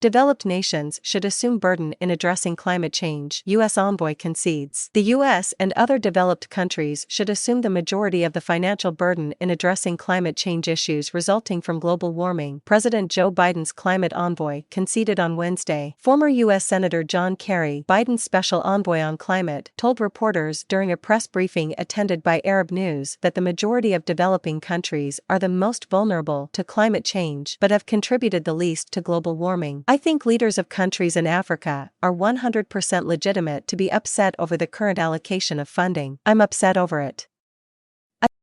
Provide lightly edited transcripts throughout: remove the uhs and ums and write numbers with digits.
Developed nations should assume burden in addressing climate change, U.S. envoy concedes. The U.S. and other developed countries should assume the majority of the financial burden in addressing climate change issues resulting from global warming, President Joe Biden's climate envoy conceded on Wednesday. Former U.S. Senator John Kerry, Biden's special envoy on climate, told reporters during a press briefing attended by Arab News that the majority of developing countries are the most vulnerable to climate change but have contributed the least to global warming. I think leaders of countries in Africa are 100% legitimate to be upset over the current allocation of funding. I'm upset over it.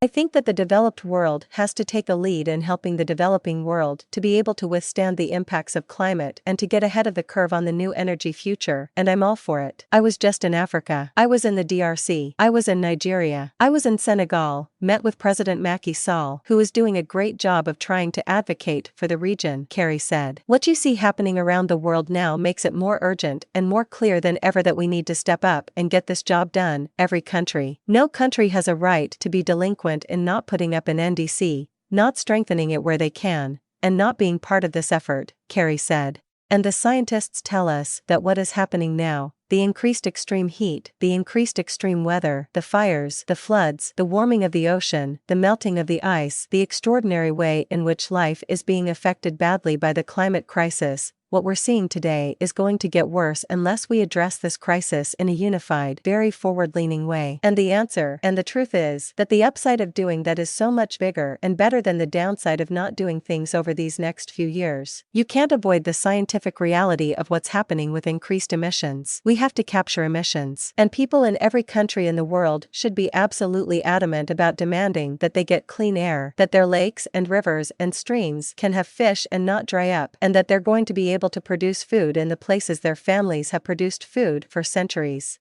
I think that the developed world has to take a lead in helping the developing world to be able to withstand the impacts of climate and to get ahead of the curve on the new energy future, and I'm all for it. I was just in Africa. I was in the DRC. I was in Nigeria. I was in Senegal, met with President Macky Sall, who is doing a great job of trying to advocate for the region, Kerry said. What you see happening around the world now makes it more urgent and more clear than ever that we need to step up and get this job done, every country. No country has a right to be delinquent in not putting up an NDC, not strengthening it where they can, and not being part of this effort, Kerry said. And the scientists tell us that what is happening now, the increased extreme heat, the increased extreme weather, the fires, the floods, the warming of the ocean, the melting of the ice, the extraordinary way in which life is being affected badly by the climate crisis, what we're seeing today is going to get worse unless we address this crisis in a unified, very forward-leaning way. And the answer, and the truth is, that the upside of doing that is so much bigger and better than the downside of not doing things over these next few years. You can't avoid the scientific reality of what's happening with increased emissions. We have to capture emissions. And people in every country in the world should be absolutely adamant about demanding that they get clean air, that their lakes and rivers and streams can have fish and not dry up, and that they're going to be able to produce food in the places their families have produced food for centuries.